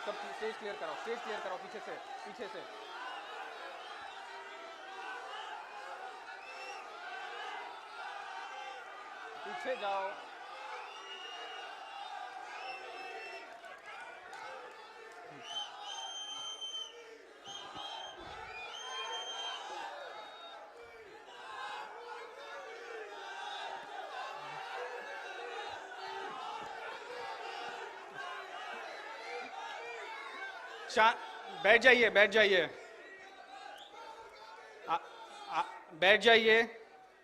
सब stage clear कराओ पीछे से पीछे जाओ। बैठ जाइए बैठ जाइए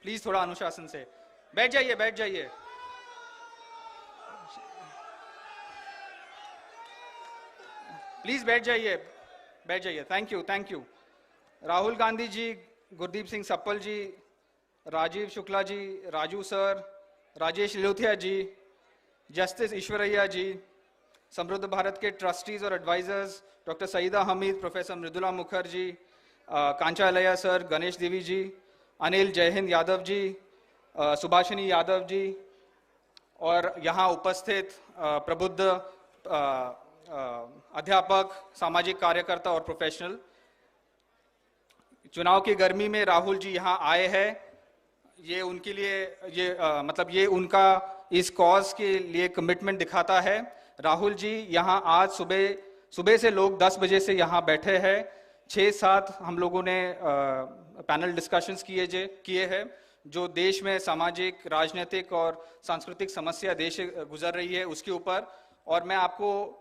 प्लीज, थोड़ा अनुशासन से बैठ जाइए प्लीज बैठ जाइए। Thank you. Rahul Gandhi ji, Gurdeep Singh Sappal ji, Rajeev Shukla ji, Raju sir, Rajesh Lilothia ji, justice Eshwaraiah ji, Samruddha Bharat के ट्रस्टीज और advisors doctor Syeda Hameed, professor Mridula Mukherjee, Kancha Ilaiah sir, Ganesh Devy ji, Anil Jaihind Yadav ji, Subhashini Yadav ji, और यहाँ उपस्थित प्रबुद्ध अध्यापक, सामाजिक कार्यकर्ता और प्रोफेशनल। चुनाव की गर्मी में राहुल जी यहाँ आए हैं, ये उनके लिए ये उनका इस कॉज के लिए कमिटमेंट दिखाता है। राहुल जी यहाँ आज सुबह से लोग 10 बजे से यहाँ बैठे हैं। 6-7 हम लोगों ने पैनल डिस्कशंस किए हैं जो देश में सामाजिक, राजनीतिक और सांस्कृतिक समस्या देश गुजर रही है उसके ऊपर। और मैं आपको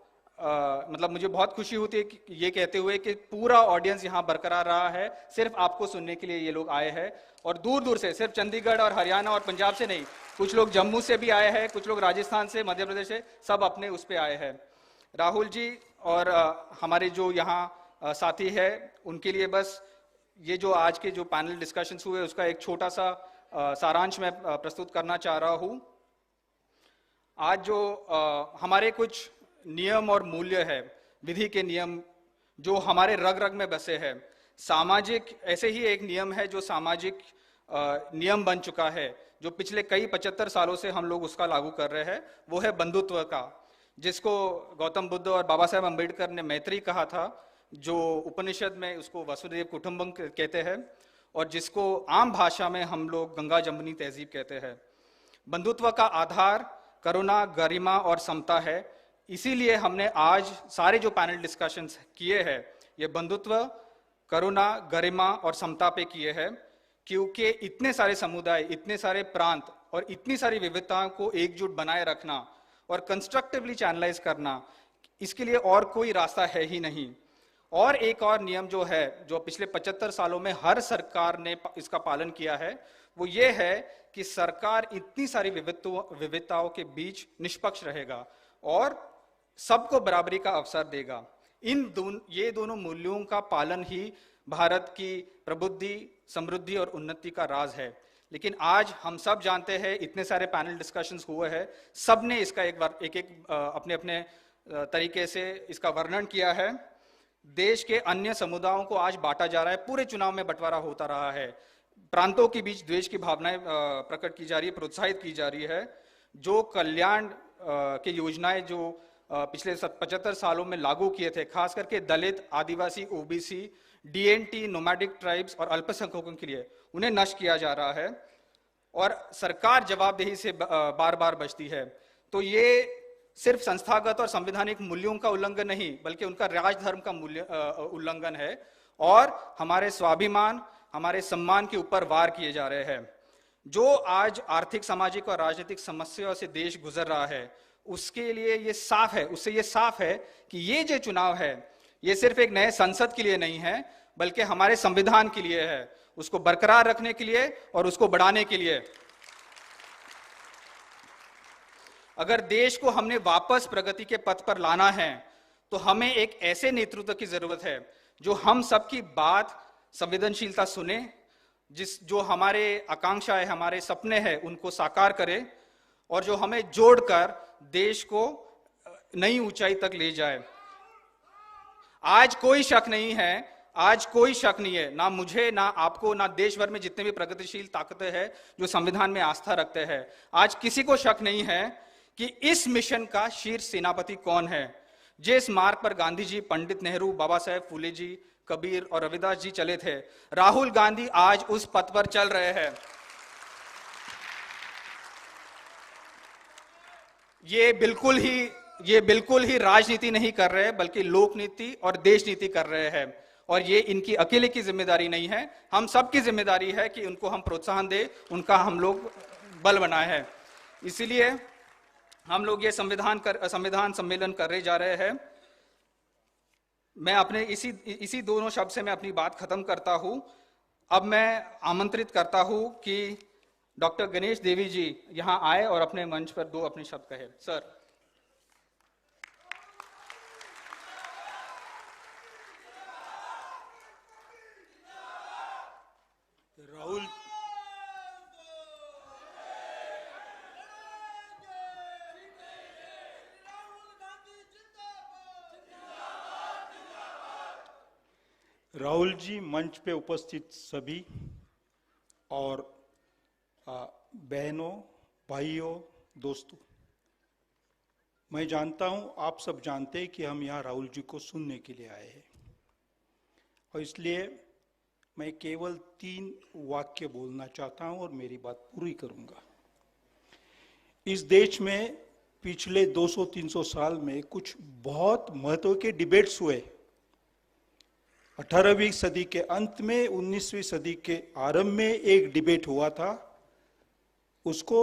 मुझे बहुत खुशी होती है कि ये कहते हुए कि पूरा ऑडियंस यहाँ बरकरार रहा है, सिर्फ आपको सुनने के लिए ये लोग आए हैं। और दूर दूर से, सिर्फ चंडीगढ़ और हरियाणा और पंजाब से नहीं, कुछ लोग जम्मू से भी आए हैं, कुछ लोग राजस्थान से, मध्य प्रदेश से, सब अपने उस पे आए हैं। राहुल जी और हमारे जो यहाँ साथी है उनके लिए बस ये जो आज के जो पैनल डिस्कशंस हुए उसका एक छोटा सा सारांश मैं प्रस्तुत करना चाह रहा हूँ। आज जो हमारे कुछ नियम और मूल्य है, विधि के नियम जो हमारे रग रग में बसे हैं, सामाजिक ऐसे ही एक नियम है जो सामाजिक नियम बन चुका है, जो पिछले कई 75 सालों से हम लोग उसका लागू कर रहे हैं, वो है बंधुत्व का, जिसको गौतम बुद्ध और बाबा साहेब अम्बेडकर ने मैत्री कहा था, जो उपनिषद में उसको वसुधैव कुटुंबकम कहते हैं, और जिसको आम भाषा में हम लोग गंगा जमुनी तहजीब कहते हैं। बंधुत्व का आधार करुणा, गरिमा और समता है। इसीलिए हमने आज सारे जो पैनल डिस्कशंस किए हैं ये बंधुत्व, करुणा, गरिमा और समता पे किए हैं, क्योंकि इतने सारे समुदाय, इतने सारे प्रांत और इतनी सारी विविधताओं को एकजुट बनाए रखना और कंस्ट्रक्टिवली चैनलाइज करना, इसके लिए और कोई रास्ता है ही नहीं। और एक और नियम जो है, जो पिछले 75 सालों में हर सरकार ने इसका पालन किया है, वो ये है कि सरकार इतनी सारी विविधताओं के बीच निष्पक्ष रहेगा और सबको बराबरी का अवसर देगा। ये दोनों मूल्यों का पालन ही भारत की प्रबुद्धि, समृद्धि और उन्नति का राज है। लेकिन आज हम सब जानते हैं, इतने सारे पैनल डिस्कशंस हुए हैं, सब ने इसका एक अपने अपने तरीके से इसका वर्णन किया है। देश के अन्य समुदायों को आज बांटा जा रहा है, पूरे चुनाव में बंटवारा होता रहा है, प्रांतों के बीच द्वेष की भावनाएं प्रकट की जा रही है, प्रोत्साहित की जा रही है। जो कल्याण की योजनाएं जो पिछले 75 सालों में लागू किए थे, खास करके दलित, आदिवासी, ओबीसी, डीएनटी, नोमैडिक ट्राइब्स और अल्पसंख्यकों के लिए, उन्हें नष्ट किया जा रहा है और सरकार जवाबदेही से बार बार बचती है। तो ये सिर्फ संस्थागत और संवैधानिक मूल्यों का उल्लंघन नहीं, बल्कि उनका राजधर्म का उल्लंघन है और हमारे स्वाभिमान, हमारे सम्मान के ऊपर वार किए जा रहे हैं। जो आज आर्थिक, सामाजिक और राजनीतिक समस्याओं से देश गुजर रहा है, उसके लिए ये साफ है, उससे ये साफ है कि ये जो चुनाव है ये सिर्फ एक नए संसद के लिए नहीं है, बल्कि हमारे संविधान के लिए है, उसको बरकरार रखने के लिए और उसको बढ़ाने के लिए। अगर देश को हमने वापस प्रगति के पथ पर लाना है तो हमें एक ऐसे नेतृत्व की जरूरत है जो हम सबकी बात संवेदनशीलता सुने, जो हमारे आकांक्षा है, हमारे सपने हैं, उनको साकार करे और जो हमें जोड़कर देश को नई ऊंचाई तक ले जाए। आज कोई शक नहीं है, ना मुझे, ना आपको, ना देश भर में जितने भी प्रगतिशील ताकतें हैं जो संविधान में आस्था रखते हैं, आज किसी को शक नहीं है कि इस मिशन का शीर्ष सेनापति कौन है, जिस मार्ग पर गांधी जी, पंडित नेहरू, बाबा साहेब फूले जी, कबीर और रविदास जी चले थे, राहुल गांधी आज उस पथ पर चल रहे हैं। ये बिल्कुल ही राजनीति नहीं कर रहे, बल्कि लोक नीति और देश नीति कर रहे हैं। और ये इनकी अकेले की जिम्मेदारी नहीं है, हम सबकी जिम्मेदारी है कि उनको हम प्रोत्साहन दें, उनका हम लोग बल बनाए हैं। इसीलिए हम लोग ये संविधान सम्मेलन कर जा रहे हैं। मैं अपने इसी दोनों शब्द से मैं अपनी बात खत्म करता हूं। अब मैं आमंत्रित करता हूं कि डॉक्टर गणेश देवी जी यहां आए और अपने मंच पर दो अपने शब्द कहे। सर। राहुल जी, मंच पे उपस्थित सभी और बहनों, भाइयों, दोस्तों, मैं जानता हूं, आप सब जानते हैं कि हम यहाँ राहुल जी को सुनने के लिए आए हैं, और इसलिए मैं केवल 3 वाक्य बोलना चाहता हूं और मेरी बात पूरी करूंगा। इस देश में पिछले 200-300 साल में कुछ बहुत महत्व के डिबेट्स हुए। 18वीं सदी के अंत में, 19वीं सदी के आरंभ में एक डिबेट हुआ था। उसको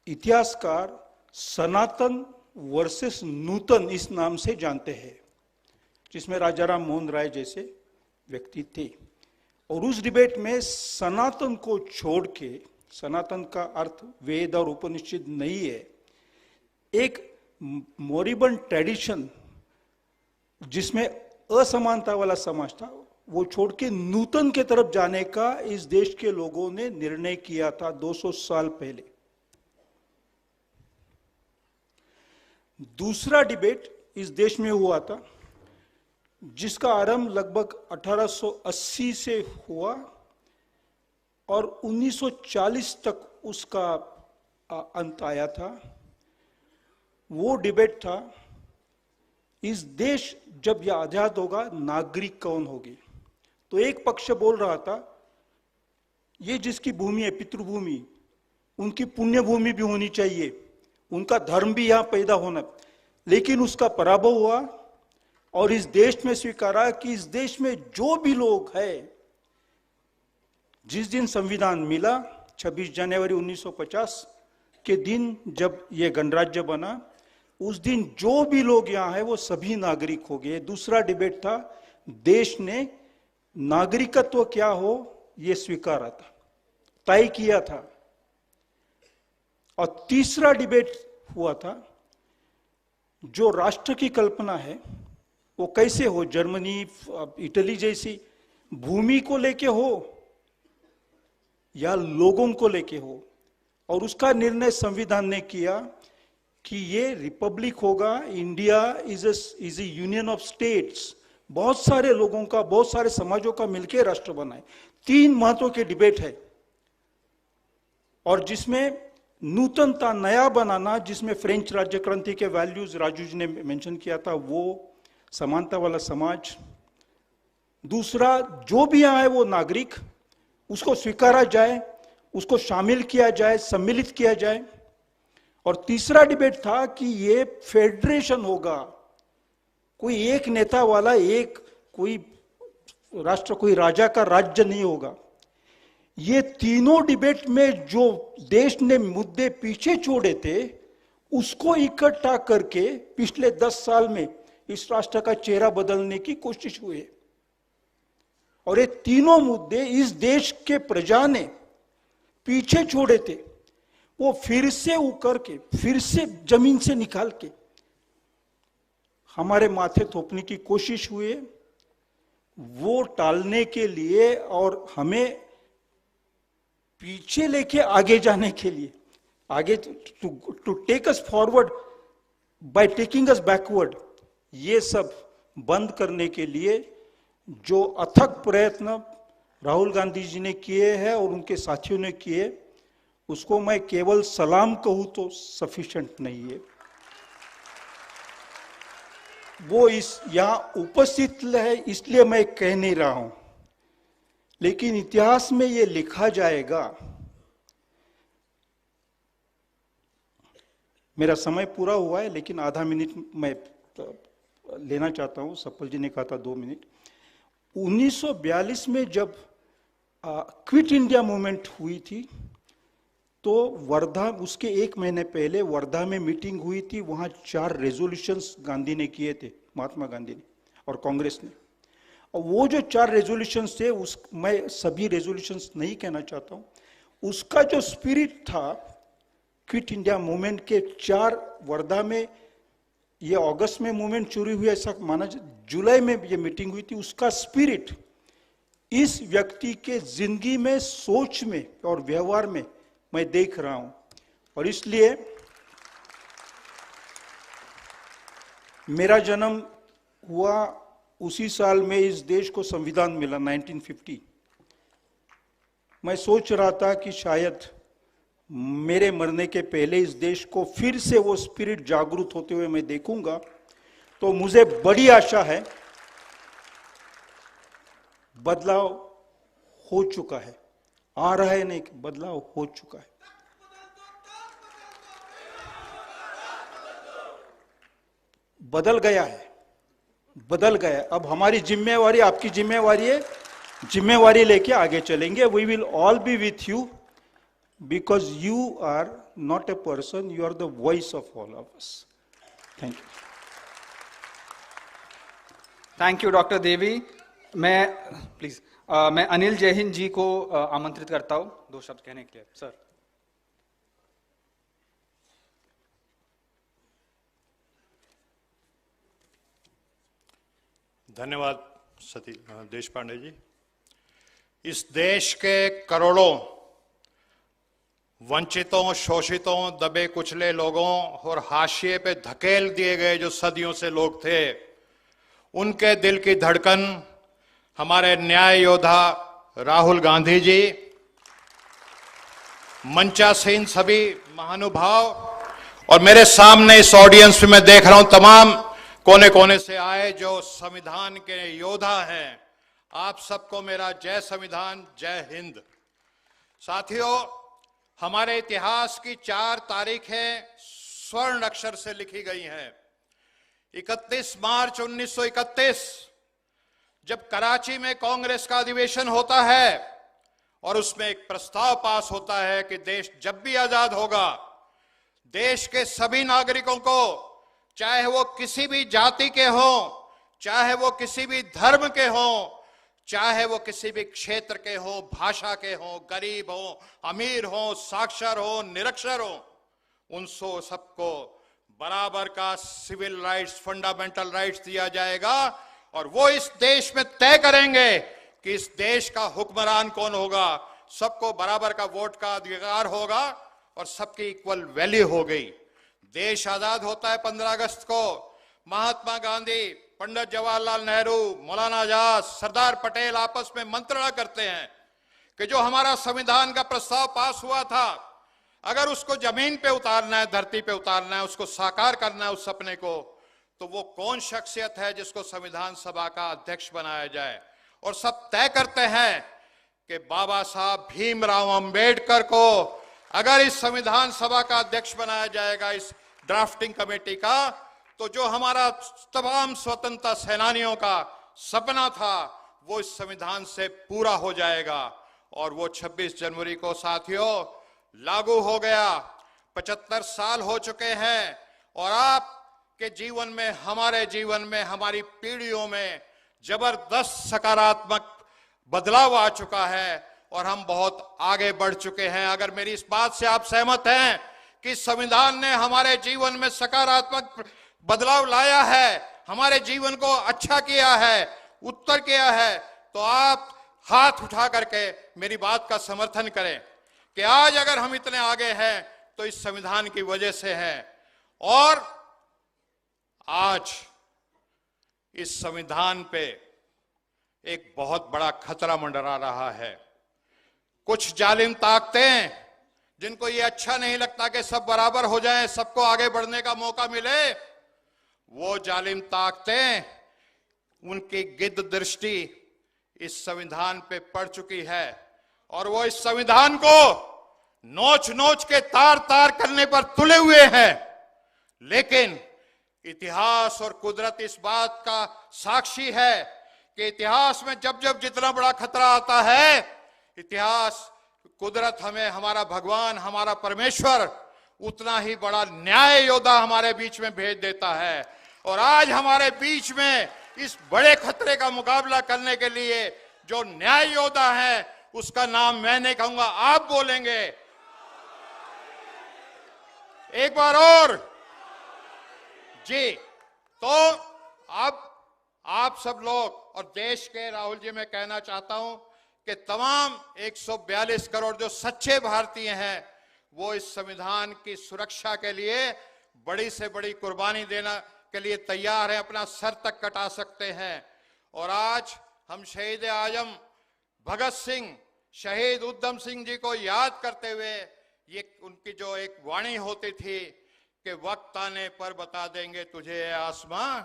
इतिहासकार सनातन वर्सेस नूतन इस नाम से जानते हैं, जिसमें राजा राम मोहन राय जैसे व्यक्ति थे। और उस डिबेट में सनातन को छोड़ के, सनातन का अर्थ वेद और उपनिषद नहीं है, एक मोरिबन ट्रेडिशन जिसमें असमानता वाला समाज था, वो छोड़ के नूतन के तरफ जाने का इस देश के लोगों ने निर्णय किया था 200 साल पहले। दूसरा डिबेट इस देश में हुआ था, जिसका आरंभ लगभग 1880 से हुआ और 1940 तक उसका अंत आया था। वो डिबेट था, इस देश जब यह आजाद होगा, नागरिक कौन होगी। तो एक पक्ष बोल रहा था, ये जिसकी भूमि है, पितृभूमि, उनकी पुण्य भूमि भी होनी चाहिए, उनका धर्म भी यहां पैदा होना। लेकिन उसका पराभव हुआ और इस देश में स्वीकारा कि इस देश में जो भी लोग हैं, जिस दिन संविधान मिला 26 जनवरी 1950 के दिन जब यह गणराज्य बना, उस दिन जो भी लोग यहां हैं वो सभी नागरिक हो गए। दूसरा डिबेट था, देश ने नागरिकत्व क्या हो यह स्वीकारा था, तय किया था। और तीसरा डिबेट हुआ था, जो राष्ट्र की कल्पना है वो कैसे हो, जर्मनी, इटली जैसी भूमि को लेके हो या लोगों को लेके हो। और उसका निर्णय संविधान ने किया कि ये रिपब्लिक होगा, India is A union of states, बहुत सारे लोगों का, बहुत सारे समाजों का मिलकर राष्ट्र बनाए। 3 महत्व के डिबेट है, और जिसमें नूतनता, नया बनाना, जिसमें फ्रेंच राज्य क्रांति के वैल्यूज राजू जी ने मेंशन किया था, वो समानता वाला समाज। दूसरा, जो भी यहां है वो नागरिक, उसको स्वीकारा जाए, उसको शामिल किया जाए, सम्मिलित किया जाए। और तीसरा डिबेट था कि ये फेडरेशन होगा, कोई एक नेता वाला एक कोई राष्ट्र, कोई राजा का राज्य नहीं होगा। ये तीनों डिबेट में जो देश ने मुद्दे पीछे छोड़े थे, उसको इकट्ठा करके पिछले 10 साल में इस राष्ट्र का चेहरा बदलने की कोशिश हुई है। और ये तीनों मुद्दे इस देश के प्रजा ने पीछे छोड़े थे, वो फिर से उकर के, फिर से जमीन से निकाल के हमारे माथे थोपने की कोशिश हुई है। वो टालने के लिए और हमें पीछे लेके आगे जाने के लिए, आगे to take us forward by taking us backward, ये सब बंद करने के लिए जो अथक प्रयत्न राहुल गांधी जी ने किए हैं और उनके साथियों ने किए, उसको मैं केवल सलाम कहूं तो सफिशिएंट नहीं है। वो इस यहां उपस्थित है, इसलिए मैं कह नहीं रहा हूं, लेकिन इतिहास में ये लिखा जाएगा। मेरा समय पूरा हुआ है, लेकिन आधा मिनट मैं लेना चाहता हूं। सफल जी ने कहा था 2 मिनट। 1942 में जब क्विट इंडिया मूवमेंट हुई थी, तो वर्धा, उसके 1 महीने पहले वर्धा में मीटिंग हुई थी। वहां 4 रेजोल्यूशंस गांधी ने किए थे, महात्मा गांधी ने और कांग्रेस ने। और वो जो 4 रेजोल्यूशंस थे, उस मैं सभी रेजोल्यूशंस नहीं कहना चाहता हूं, उसका जो स्पिरिट था क्विट इंडिया मूवमेंट के 4 वर्धा में, ये अगस्त में मूवमेंट शुरू हुई ऐसा माना, जुलाई में ये मीटिंग हुई थी। उसका स्पिरिट इस व्यक्ति के जिंदगी में, सोच में और व्यवहार में मैं देख रहा हूं। और इसलिए मेरा जन्म हुआ उसी साल में इस देश को संविधान मिला, 1950। मैं सोच रहा था कि शायद मेरे मरने के पहले इस देश को फिर से वो स्पिरिट जागरूक होते हुए मैं देखूंगा। तो मुझे बड़ी आशा है, बदलाव हो चुका है, आ रहा है नहीं, बदलाव हो चुका है। बदल गया है, बदल गया है। अब हमारी जिम्मेवारी, आपकी जिम्मेवारी है, जिम्मेवारी लेके आगे चलेंगे। We will all be with you, because you are not a person, you are the voice of all of us. Thank you. Thank you doctor Devy. मैं अनिल जयहिंद जी को आमंत्रित करता हूं 2 शब्द कहने के लिए। सर। धन्यवाद सतीश देशपांडे जी। इस देश के करोड़ों वंचितों, शोषितों, दबे कुचले लोगों और हाशिए पे धकेल दिए गए जो सदियों से लोग थे, उनके दिल की धड़कन हमारे न्याय योद्धा राहुल गांधी जी, मंचासीन सभी महानुभाव, और मेरे सामने इस ऑडियंस में मैं देख रहा हूं तमाम कोने कोने से आए जो संविधान के योद्धा हैं। आप सबको मेरा जय संविधान, जय हिंद। साथियों, हमारे इतिहास की 4 तारीखें स्वर्ण अक्षर से लिखी गई हैं। 31 मार्च 1931, जब कराची में कांग्रेस का अधिवेशन होता है और उसमें एक प्रस्ताव पास होता है कि देश जब भी आजाद होगा, देश के सभी नागरिकों को, चाहे वो किसी भी जाति के हों, चाहे वो किसी भी धर्म के हों, चाहे वो किसी भी क्षेत्र के हो, भाषा के हो, गरीब हो, अमीर हो, साक्षर हो, निरक्षर हो, उन सबको बराबर का सिविल राइट्स, फंडामेंटल राइट्स दिया जाएगा। और वो इस देश में तय करेंगे कि इस देश का हुक्मरान कौन होगा। सबको बराबर का वोट का अधिकार होगा और सबकी इक्वल वैल्यू हो गई। देश आजाद होता है 15 अगस्त को। महात्मा गांधी, पंडित जवाहरलाल नेहरू, मौलाना आजाद, सरदार पटेल आपस में मंत्रणा करते हैं कि जो हमारा संविधान का प्रस्ताव पास हुआ था, अगर उसको जमीन पे उतारना है, धरती पे उतारना है, उसको साकार करना है उस सपने को, तो वो कौन शख्सियत है जिसको संविधान सभा का अध्यक्ष बनाया जाए। और सब तय करते हैं कि बाबा साहब भीमराव अंबेडकर को अगर इस संविधान सभा का अध्यक्ष बनाया जाएगा, इस ड्राफ्टिंग कमेटी का, तो जो हमारा तमाम स्वतंत्रता सेनानियों का सपना था वो इस संविधान से पूरा हो जाएगा। और वो 26 जनवरी को साथियों लागू हो गया। 75 साल हो चुके हैं और आपके जीवन में, हमारे जीवन में, हमारी पीढ़ियों में जबरदस्त सकारात्मक बदलाव आ चुका है और हम बहुत आगे बढ़ चुके हैं। अगर मेरी इस बात से आप सहमत हैं कि संविधान ने हमारे जीवन में सकारात्मक बदलाव लाया है, हमारे जीवन को अच्छा किया है, उत्तर किया है, तो आप हाथ उठा करके मेरी बात का समर्थन करें कि आज अगर हम इतने आगे हैं तो इस संविधान की वजह से है। और आज इस संविधान पे एक बहुत बड़ा खतरा मंडरा रहा है। कुछ जालिम ताकतें जिनको ये अच्छा नहीं लगता कि सब बराबर हो जाएं, सबको आगे बढ़ने का मौका मिले, वो जालिम ताकतें, उनकी गिद्ध दृष्टि इस संविधान पे पड़ चुकी है और वो इस संविधान को नोच नोच के तार तार करने पर तुले हुए हैं। लेकिन इतिहास और कुदरत इस बात का साक्षी है कि इतिहास में जब जब जितना बड़ा खतरा आता है, इतिहास कुदरत हमें, हमारा भगवान, हमारा परमेश्वर उतना ही बड़ा न्याय योद्धा हमारे बीच में भेज देता है। और आज हमारे बीच में इस बड़े खतरे का मुकाबला करने के लिए जो न्याय योद्धा है, उसका नाम मैं नहीं कहूंगा, आप बोलेंगे एक बार और जी। तो अब आप सब लोग और देश के, राहुल जी, मैं कहना चाहता हूं कि तमाम 142 करोड़ जो सच्चे भारतीय हैं, वो इस संविधान की सुरक्षा के लिए बड़ी से बड़ी कुर्बानी देना के लिए तैयार हैं, अपना सर तक कटा सकते हैं। और आज हम शहीद आजम भगत सिंह, शहीद उधम सिंह जी को याद करते हुए, ये उनकी जो एक वाणी होती थी कि वक्त आने पर बता देंगे तुझे आसमां,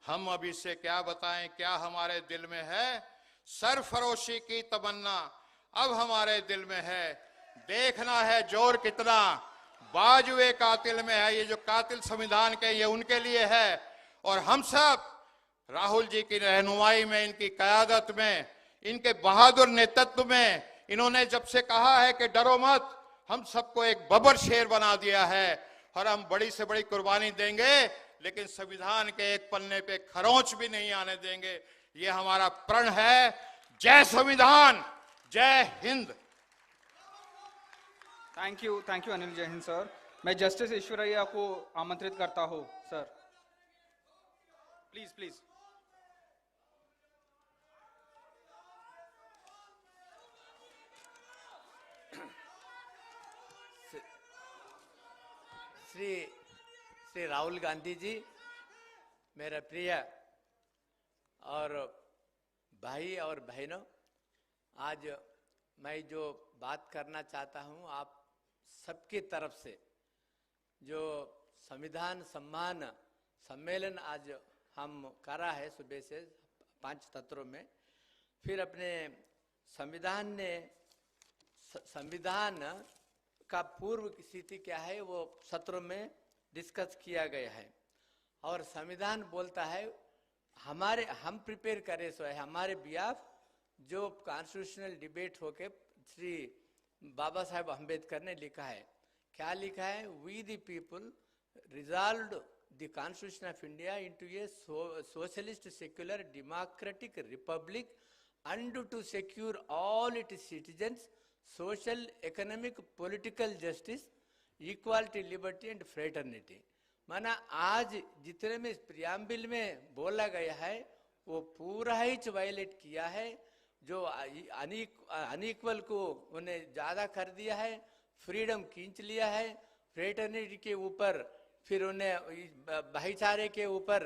हम अभी से क्या बताएं क्या हमारे दिल में है। सरफरोशी की तमन्ना अब हमारे दिल में है, देखना है जोर कितना बाजुए कातिल में है। ये जो कातिल संविधान के, ये उनके लिए है। और हम सब राहुल जी की रहनुमाई में, इनकी क़यादत में, इनके बहादुर नेतृत्व में, इन्होंने जब से कहा है कि डरो मत, हम सबको एक बबर शेर बना दिया है और हम बड़ी से बड़ी कुर्बानी देंगे, लेकिन संविधान के एक पन्ने पे खरोंच भी नहीं आने देंगे। ये हमारा प्रण है। जय संविधान, जय हिंद। Thank you Anil. जय हिंद सर। मैं जस्टिस ईश्वरैया को आमंत्रित करता हूं sir, please please. Shri Rahul Gandhi ji, मेरा प्रिय और भाई और बहनों, आज मैं जो बात करना चाहता हूं, आप सबकी तरफ से जो संविधान सम्मान सम्मेलन आज हम कर रहा है सुबह से 5 सत्रों में, फिर अपने संविधान का पूर्व की स्थिति क्या है वो सत्रों में डिस्कस किया गया है। और संविधान बोलता है हम प्रिपेयर करें सो है हमारे बिहाफ जो कॉन्स्टिट्यूशनल डिबेट होके श्री बाबा साहेब अम्बेडकर ने लिखा है। क्या लिखा है? We the people resolved the constitution of India into a socialist secular democratic republic and to secure all its citizens social, economic, political justice, equality, liberty and fraternity। माना आज जितने में प्रियम्बल में बोला गया है वो पूरा ही वायलेट किया है। जो अनइक्वल को उन्हें ज़्यादा कर दिया है, फ्रीडम खींच लिया है, फ्रेटर्निटी के ऊपर, फिर उन्हें भाईचारे के ऊपर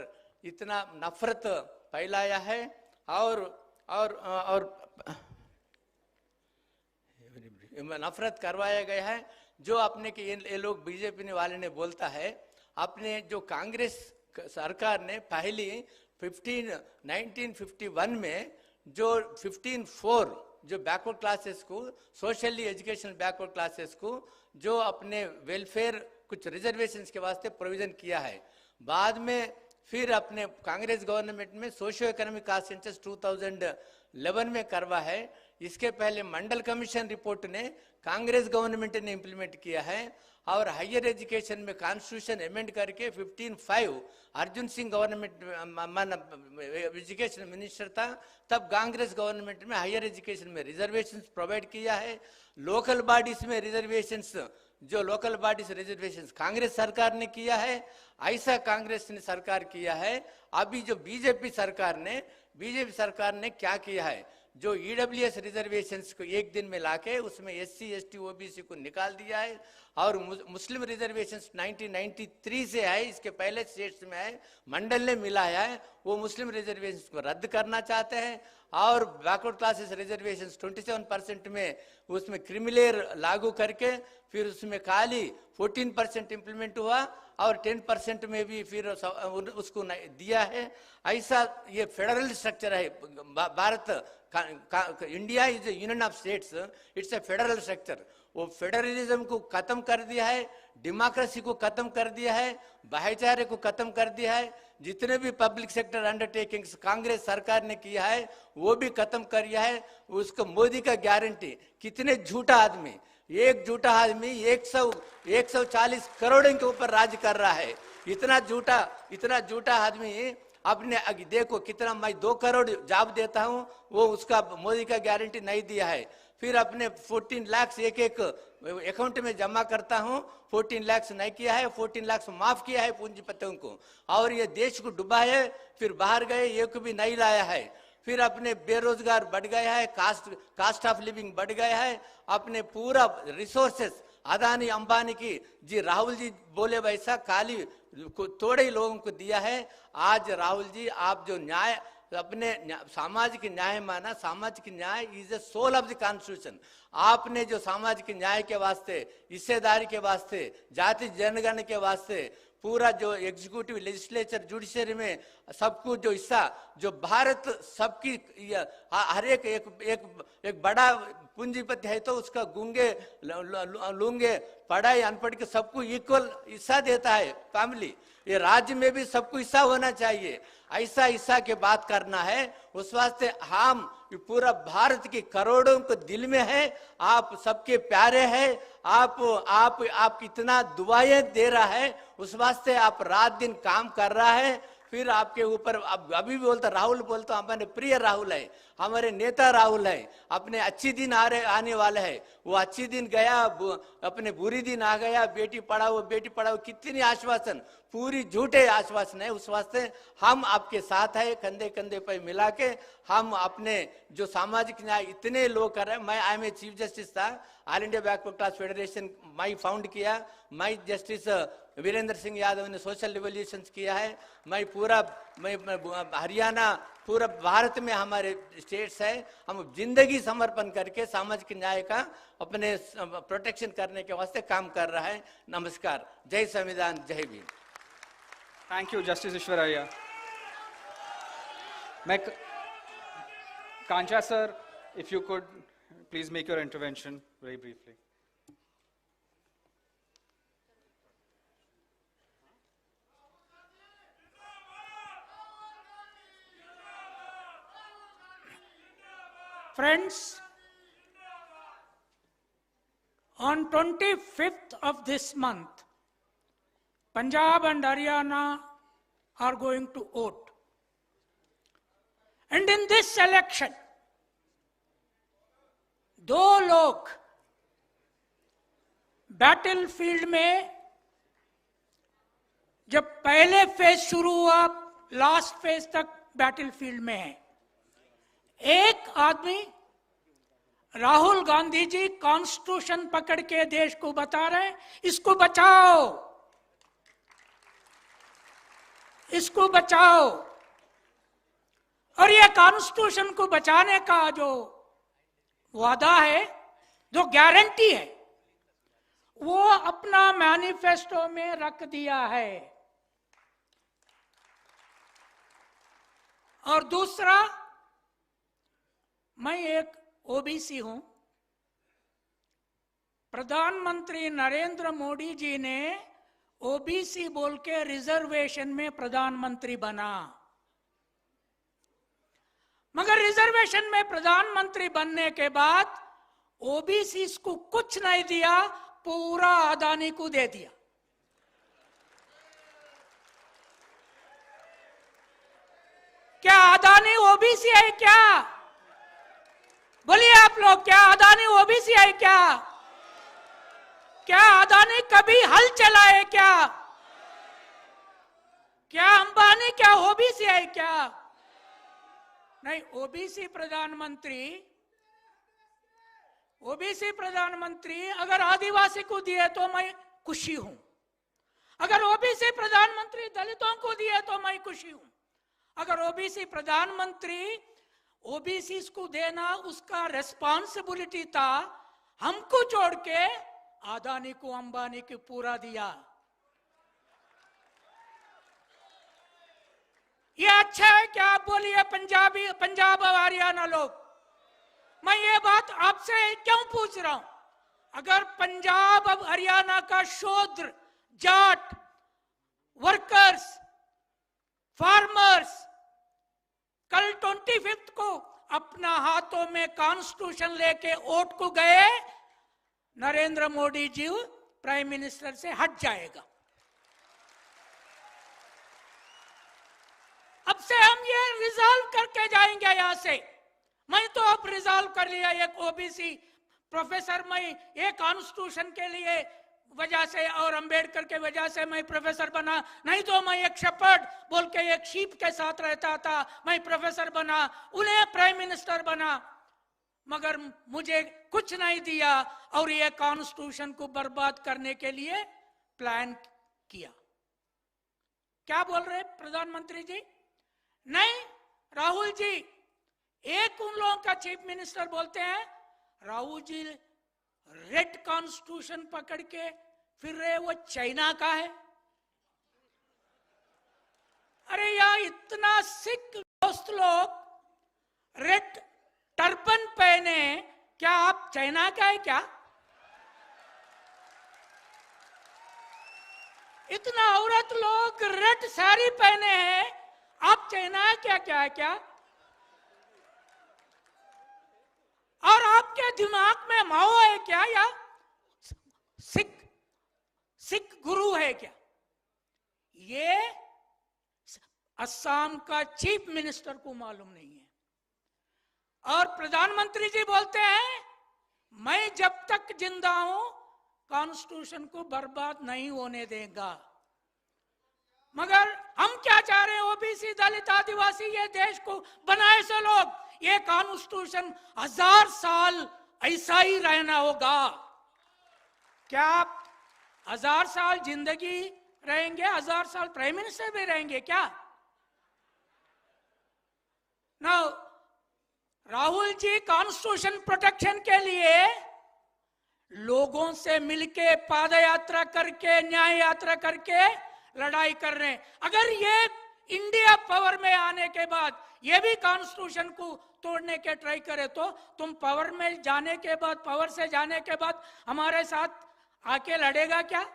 इतना नफरत फैलाया है और नफरत करवाया गया है। जो अपने के ये लोग बीजेपी वाले ने बोलता है, अपने जो कांग्रेस सरकार ने पहली 1951 में जो 15(4) जो बैकवर्ड क्लासेस को, सोशली एजुकेशन बैकवर्ड क्लासेस को जो अपने वेलफेयर कुछ रिजर्वेशंस के वास्ते प्रोविजन किया है। बाद में फिर अपने कांग्रेस गवर्नमेंट में सोशियो इकोनॉमिक कास्ट सेंसस 2011 में करवा है। इसके पहले मंडल कमीशन रिपोर्ट ने कांग्रेस गवर्नमेंट ने इंप्लीमेंट किया है। और हायर एजुकेशन में कॉन्स्टिट्यूशन अमेंड करके 15(5) Arjun Singh government education minister था, तब कांग्रेस गवर्नमेंट में हायर एजुकेशन में रिजर्वेशंस प्रोवाइड किया है। लोकल बॉडीज में रिजर्वेशंस, जो लोकल बॉडीज रिजर्वेशंस कांग्रेस सरकार ने किया है, ऐसा कांग्रेस ने सरकार किया है। अभी जो बीजेपी सरकार ने क्या किया है, जो ईडब्ल्यूएस रिजर्वेशंस को एक दिन में लाके उसमें SC ST OBC को निकाल दिया है और मुस्लिम रिजर्वेशन 1993 से है, इसके पहले स्टेट्स में है, मंडल ने मिलाया है, वो मुस्लिम रिजर्वेशन को रद्द करना चाहते हैं। और बैकवर्ड क्लासेस रिजर्वेशन 27% में उसमें क्रिमिलेयर लागू करके फिर उसमें खाली 14% इंप्लीमेंट हुआ और 10% में भी फिर उसको दिया है। ऐसा ये फेडरल स्ट्रक्चर है Bharat. India is A union of states, it's a federal structure. वो फेडरलिज्म को खत्म कर दिया है, डेमोक्रेसी को खत्म कर दिया है, भाईचारे को खत्म कर दिया है। जितने भी पब्लिक सेक्टर अंडरटेकिंग्स कांग्रेस सरकार ने किया है वो भी खत्म कर दिया है। उसको मोदी का गारंटी, कितने झूठा आदमी, एक झूठा आदमी 140 करोड़ के ऊपर राज कर रहा है। इतना झूठा आदमी अपने देखो कितना, मैं 2 करोड़ जॉब देता हूं, वो उसका मोदी का गारंटी नहीं दिया है। फिर अपने 14 लाख एक अकाउंट में जमा करता हूं, 14 लाख नहीं किया है, 14 लाख माफ किया है पूंजीपतियों को, और ये देश को डुबा है। फिर बाहर गए, एक भी नहीं लाया है। फिर अपने बेरोजगार बढ़ गया है, कास्ट ऑफ लिविंग बढ़ गया है। अपने पूरा रिसोर्सेस अदानी अंबानी की, जी राहुल जी बोले वैसा खाली थोड़े ही लोगों को दिया है। आज राहुल जी आप जो न्याय अपने सामाजिक न्याय माना, सामाजिक न्याय is a soul of the constitution. आपने जो सामाजिक न्याय के वास्ते, हिस्सेदारी के वास्ते, जाति जनगणना के वास्ते पूरा जो एग्जीक्यूटिव लेजिस्लेचर जुडिशरी में सब कुछ जो हिस्सा, जो भारत सबकी हर एक बड़ा पूंजीपति है तो उसका गूंगे लूंगे पढ़ाई अनपढ़ के सबको इक्वल हिस्सा देता है फैमिली। ये राज्य में भी सबको हिस्सा होना चाहिए। ऐसा हिस्सा की बात करना है, उस वास्ते हम पूरा भारत के करोड़ों को दिल में है, आप सबके प्यारे हैं। आप इतना दुआएं दे रहा है, उस वास्ते आप रात दिन काम कर रहा है। फिर आपके ऊपर अभी भी बोलता, राहुल बोलता हमारे प्रिय राहुल है, हमारे नेता राहुल है। अपने अच्छी दिन आने वाले है, वो अच्छी दिन गया, अपने बुरी दिन आ गया। बेटी पढ़ाओ कितनी आश्वासन, पूरी झूठे आश्वासन है। उस वास्ते हम आपके साथ है, कंधे कंधे पे मिला के हम अपने जो सामाजिक न्याय इतने लोग कर रहे हैं। मैं I am a chief justice था, all India backward class federation मैं फाउंड किया, मैं जस्टिस वीरेंद्र सिंह यादव ने सोशल रिवोल्यूशन किया है। मैं हरियाणा, पूरा भारत में हमारे स्टेट्स है, हम जिंदगी समर्पण करके सामाजिक न्याय का अपने प्रोटेक्शन करने के वास्ते काम कर रहा है। नमस्कार, जय संविधान, जय Bhim. Thank you justice Eshwaraiah. मैं Kancha sir, if you could please make your intervention very briefly. Friends, on 25th of this month, Punjab and Haryana are going to vote. And in this election, 2 लोग बैटलफील्ड में, जब पहले phase शुरू हुआ last phase तक battlefield में है। एक आदमी राहुल गांधी जी कॉन्स्टिट्यूशन पकड़ के देश को बता रहे हैं, इसको बचाओ, इसको बचाओ। और ये कॉन्स्टिट्यूशन को बचाने का जो वादा है, जो गारंटी है, वो अपना मैनिफेस्टो में रख दिया है। और दूसरा, मैं एक ओबीसी हूं। प्रधानमंत्री नरेंद्र मोदी जी ने ओबीसी बोल के रिजर्वेशन में प्रधानमंत्री बना, मगर रिजर्वेशन में प्रधानमंत्री बनने के बाद ओबीसी को कुछ नहीं दिया, पूरा अदानी को दे दिया। क्या अदानी ओबीसी है क्या? बोलिए आप लोग, क्या अदानी ओबीसी है क्या? क्या अदानी कभी हल चलाए क्या? क्या अंबानी क्या ओबीसी है क्या? नहीं, ओबीसी प्रधानमंत्री ओबीसी प्रधानमंत्री अगर आदिवासी को दिए तो मैं खुशी हूं, अगर ओबीसी प्रधानमंत्री दलितों को दिए तो मैं खुशी हूं, अगर ओबीसी प्रधानमंत्री ओबीसी को देना उसका रेस्पॉन्सिबिलिटी था, हमको छोड़ के अदानी को अंबानी को पूरा दिया। ये अच्छा है क्या? आप बोलिए पंजाब और हरियाणा लोग, मैं ये बात आपसे क्यों पूछ रहा हूं? अगर पंजाब और हरियाणा का शूद्र, जाट, वर्कर्स, फार्मर्स कल 25 को अपना हाथों में कॉन्स्टिट्यूशन लेके वोट को गए, नरेंद्र मोदी जी प्राइम मिनिस्टर से हट जाएगा। अब से हम ये रिजॉल्व करके जाएंगे यहां से। मैं तो अब रिजॉल्व कर लिया, एक ओबीसी प्रोफेसर मैं ये कॉन्स्टिट्यूशन के लिए वजह से और अंबेडकर के वजह से मैं प्रोफेसर बना, नहीं तो मैं एक शेपर्ड बोल के एक शीप के साथ रहता था, मैं प्रोफेसर बना, उन्हें प्राइम मिनिस्टर बना, मगर मुझे कुछ नहीं दिया और ये कॉन्स्टिट्यूशन को बर्बाद करने के लिए प्लान किया। क्या बोल रहे प्रधानमंत्री जी? नहीं, राहुल जी एक उन लोगों का चीफ मिनिस्टर बोलते हैं, राहुल जी रेड कॉन्स्टिट्यूशन पकड़ के फिर रहे वो चाइना का है। अरे यार, इतना सिख दोस्त लोग रेड टर्बन पहने, क्या आप चाइना का है क्या? इतना औरत लोग रेड साड़ी पहने हैं, आप चाइना है क्या? क्या है क्या? और आपके दिमाग में माओ है क्या, या सिख गुरु है क्या? ये असम का चीफ मिनिस्टर को मालूम नहीं है। और प्रधानमंत्री जी बोलते हैं मैं जब तक जिंदा हूं कॉन्स्टिट्यूशन को बर्बाद नहीं होने देगा। मगर हम क्या चाह रहे हैं? ओबीसी, दलित, आदिवासी ये देश को बनाए से लोग, ये कॉन्स्टिट्यूशन 1000 साल ऐसा ही रहना होगा। क्या आप 1000 साल जिंदगी रहेंगे? 1000 साल प्राइम मिनिस्टर भी रहेंगे क्या? ना, राहुल जी कॉन्स्टिट्यूशन प्रोटेक्शन के लिए लोगों से मिलके पाद यात्रा करके, न्याय यात्रा करके लड़ाई कर रहे हैं। अगर ये इंडिया पावर में आने के बाद ये भी कॉन्स्टिट्यूशन को तोड़ने के ट्राई करे तो तुम पावर में जाने के बाद, पावर से जाने के बाद हमारे साथ आके लड़ेगा क्या?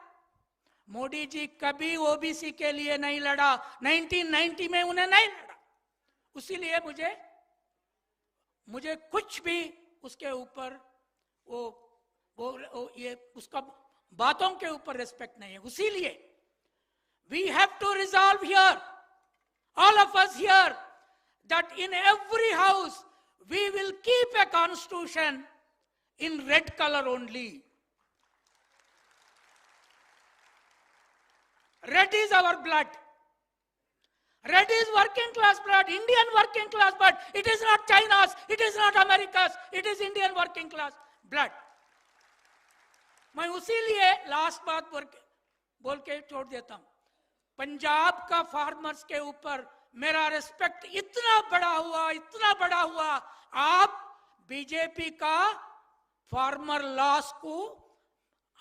मोदी जी कभी ओबीसी के लिए नहीं लड़ा, 1990 में उन्हें नहीं लड़ा। उसीलिए मुझे कुछ भी उसके ऊपर वो ये उसका बातों के ऊपर रिस्पेक्ट नहीं है। उसीलिए we have to resolve here, all of us here, that in every house we will keep a constitution in red color only. Red is our blood. Red is working class blood, Indian working class blood. It is not China's, it is not America's, it is Indian working class blood. मैं उसीलिए last बात बोल के छोड़ देता हूं। पंजाब का farmers के ऊपर मेरा रिस्पेक्ट इतना बड़ा हुआ, आप बीजेपी का फार्मर लॉस को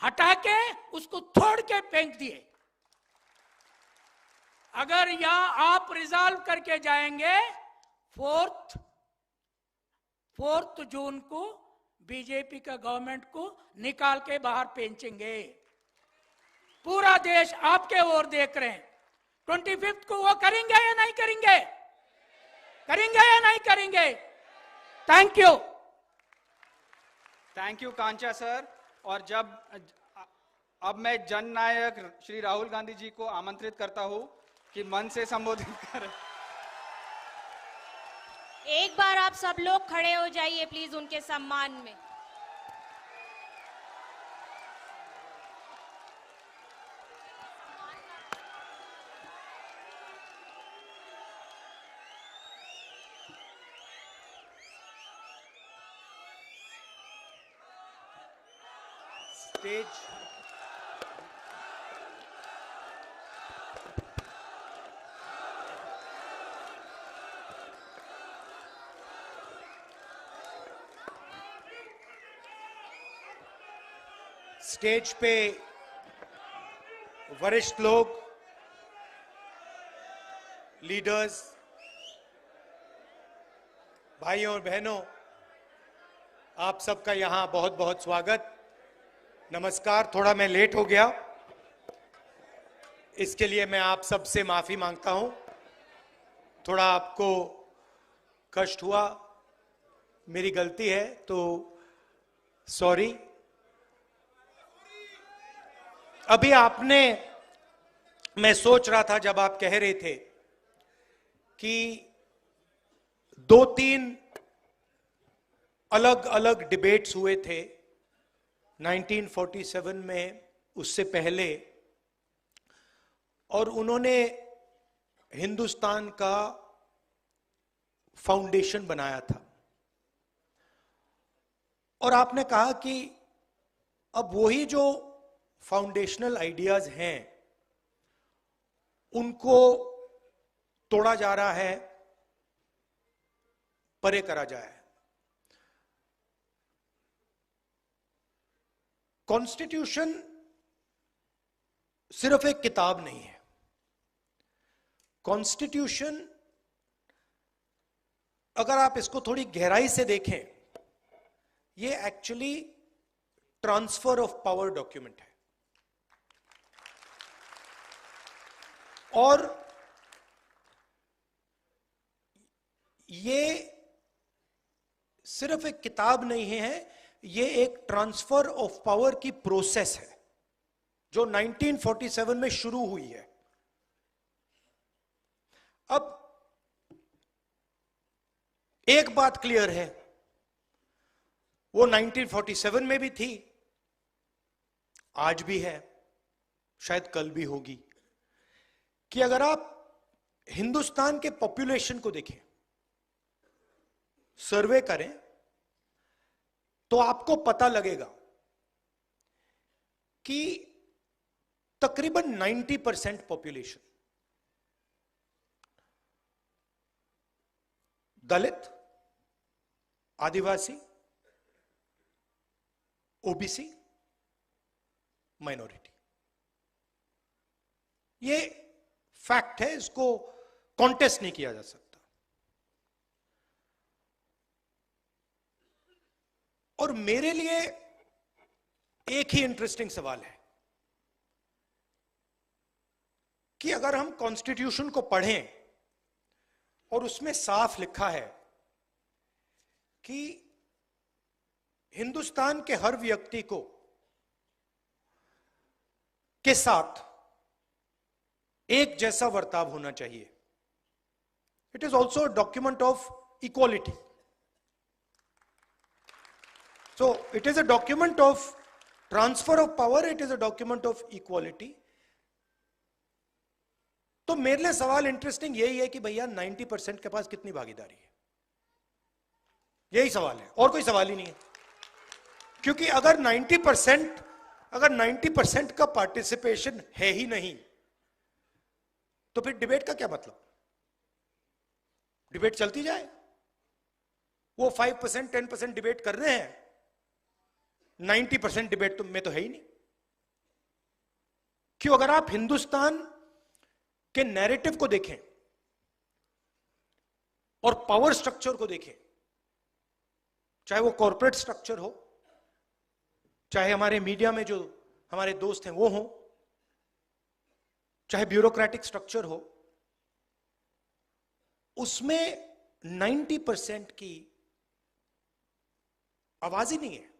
हटा के उसको तोड़ के फेंक दिए। अगर यह आप रिजॉल्व करके जाएंगे, 4 जून को बीजेपी का गवर्नमेंट को निकाल के बाहर फेंचेंगे। पूरा देश आपके ओर देख रहे हैं। 25 को वो करेंगे या नहीं करेंगे? करेंगे या नहीं करेंगे? Thank you Kancha sir. और अब मैं जननायक श्री राहुल गांधी जी को आमंत्रित करता हूं कि मन से संबोधित करें। एक बार आप सब लोग खड़े हो जाइए प्लीज उनके सम्मान में। stage. स्टेज पे वरिष्ठ लोग, लीडर्स, भाइयों और बहनों, आप सबका यहां बहुत बहुत स्वागत, नमस्कार। थोड़ा मैं लेट हो गया, इसके लिए मैं आप सबसे माफी मांगता हूं। थोड़ा आपको कष्ट हुआ, मेरी गलती है, तो सॉरी। अभी आपने, मैं सोच रहा था जब आप कह रहे थे कि 2-3 अलग अलग डिबेट्स हुए थे 1947 में, उससे पहले, और उन्होंने हिंदुस्तान का फाउंडेशन बनाया था। और आपने कहा कि अब वही जो फाउंडेशनल आइडियाज हैं उनको तोड़ा जा रहा है, परे करा जाए। कॉन्स्टिट्यूशन सिर्फ एक किताब नहीं है। कॉन्स्टिट्यूशन, अगर आप इसको थोड़ी गहराई से देखें, ये actually transfer of power document है। और ये सिर्फ एक किताब नहीं है, ये एक ट्रांसफर ऑफ पावर की प्रोसेस है जो 1947 में शुरू हुई है। अब एक बात क्लियर है, वो 1947 में भी थी, आज भी है, शायद कल भी होगी, कि अगर आप हिंदुस्तान के पॉपुलेशन को देखें, सर्वे करें, तो आपको पता लगेगा कि तकरीबन 90% पॉपुलेशन दलित, आदिवासी, ओबीसी, माइनॉरिटी, ये फैक्ट है, इसको कॉन्टेस्ट नहीं किया जा सकता। और मेरे लिए एक ही इंटरेस्टिंग सवाल है कि अगर हम कॉन्स्टिट्यूशन को पढ़ें और उसमें साफ लिखा है कि हिंदुस्तान के हर व्यक्ति को के साथ एक जैसा बर्ताव होना चाहिए, it is also a document of equality. So it is a document of transfer of power, it is a document of equality. तो मेरे लिए सवाल इंटरेस्टिंग यही है कि भैया 90% के पास कितनी भागीदारी है, यही सवाल है, और कोई सवाल ही नहीं है। क्योंकि अगर 90% का पार्टिसिपेशन है ही नहीं, तो फिर डिबेट का क्या मतलब? डिबेट चलती जाए, वो 5% 10% डिबेट कर रहे हैं, 90% डिबेट में तो है ही नहीं। क्यों? अगर आप हिंदुस्तान के नैरेटिव को देखें और पावर स्ट्रक्चर को देखें, चाहे वो कॉर्पोरेट स्ट्रक्चर हो, चाहे हमारे मीडिया में जो हमारे दोस्त हैं वो हो, चाहे ब्यूरोक्रेटिक स्ट्रक्चर हो, उसमें 90% की आवाज ही नहीं है।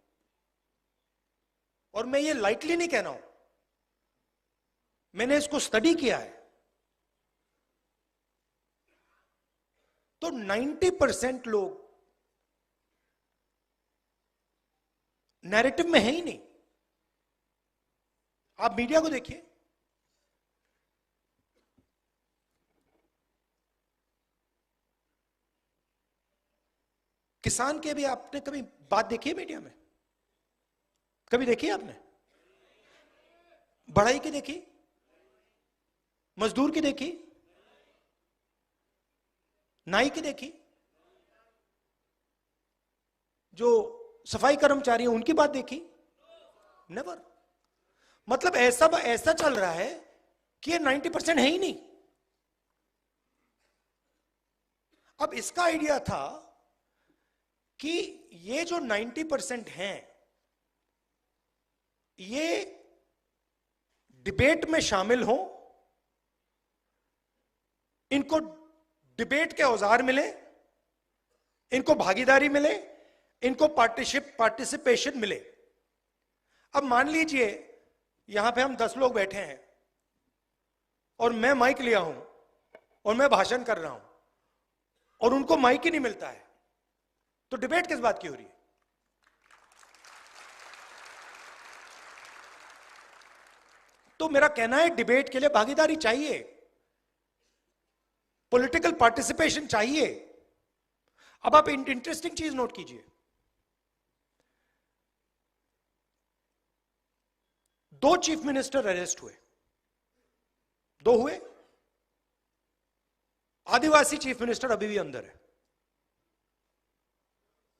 और मैं ये लाइटली नहीं कह रहा हूं, मैंने इसको स्टडी किया है। तो 90% लोग नैरेटिव में है ही नहीं। आप मीडिया को देखिए, किसान के भी आपने कभी बात देखी है मीडिया में? कभी देखी है आपने? बढ़ाई की देखी? मजदूर की देखी? नाई की देखी? जो सफाई कर्मचारी हैं उनकी बात देखी? नेवर। मतलब ऐसा चल रहा है कि ये 90% है ही नहीं। अब इसका आइडिया था कि ये जो 90% हैं ये डिबेट में शामिल हों, इनको डिबेट के औजार मिले, इनको भागीदारी मिले, इनको पार्टिसिपेशन मिले। अब मान लीजिए यहां पे हम 10 लोग बैठे हैं और मैं माइक लिया हूं और मैं भाषण कर रहा हूं और उनको माइक ही नहीं मिलता है, तो डिबेट किस बात की हो रही है? तो मेरा कहना है डिबेट के लिए भागीदारी चाहिए, पॉलिटिकल पार्टिसिपेशन चाहिए। अब आप इंटरेस्टिंग चीज नोट कीजिए, 2 चीफ मिनिस्टर अरेस्ट हुए, 2 हुए। आदिवासी चीफ मिनिस्टर अभी भी अंदर है।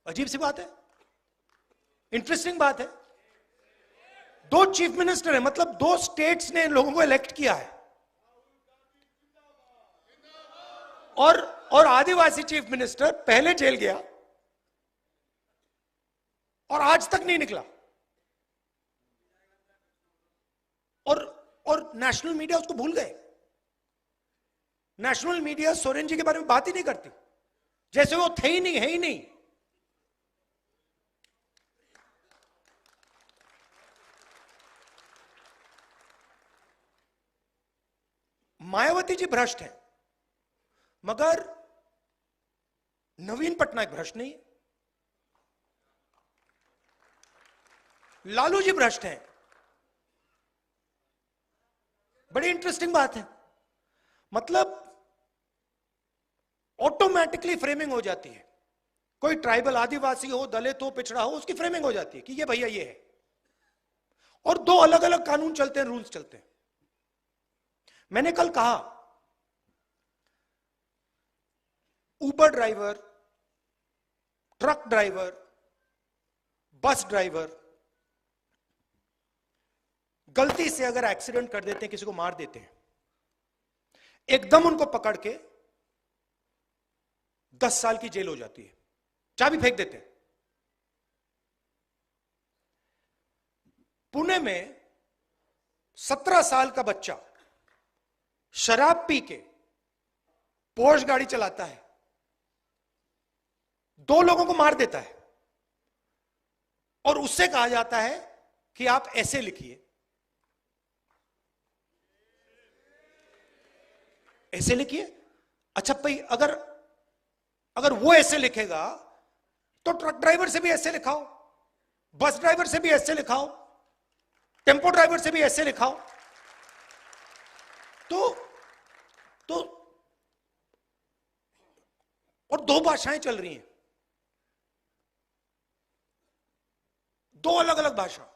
अजीब सी बात है, इंटरेस्टिंग बात है। 2 चीफ मिनिस्टर है, मतलब 2 स्टेट्स ने इन लोगों को इलेक्ट किया है, और आदिवासी चीफ मिनिस्टर पहले जेल गया और आज तक नहीं निकला। और नेशनल मीडिया उसको भूल गए। नेशनल मीडिया सोरेन जी के बारे में बात ही नहीं करती, जैसे वो थे ही नहीं, है ही नहीं। मायावती जी भ्रष्ट हैं, मगर नवीन पटनायक भ्रष्ट नहीं है। लालू जी भ्रष्ट हैं। बड़ी इंटरेस्टिंग बात है, मतलब ऑटोमेटिकली फ्रेमिंग हो जाती है। कोई ट्राइबल, आदिवासी हो, दलित हो, पिछड़ा हो, उसकी फ्रेमिंग हो जाती है कि ये भैया ये है, और 2 अलग अलग कानून चलते हैं, रूल्स चलते हैं। मैंने कल कहा Uber driver, truck driver, bus driver गलती से अगर एक्सीडेंट कर देते हैं, किसी को मार देते हैं, एकदम उनको पकड़ के 10 साल की जेल हो जाती है, चाबी फेंक देते हैं। पुणे में 17 साल का बच्चा शराब पी के पोर्श गाड़ी चलाता है, 2 लोगों को मार देता है, और उससे कहा जाता है कि आप ऐसे लिखिए, ऐसे लिखिए। अच्छा भाई, अगर वो ऐसे लिखेगा तो ट्रक ड्राइवर से भी ऐसे लिखाओ, बस ड्राइवर से भी ऐसे लिखाओ, टेम्पो ड्राइवर से भी ऐसे लिखाओ। तो और 2 भाषाएं चल रही हैं, 2 अलग अलग भाषा।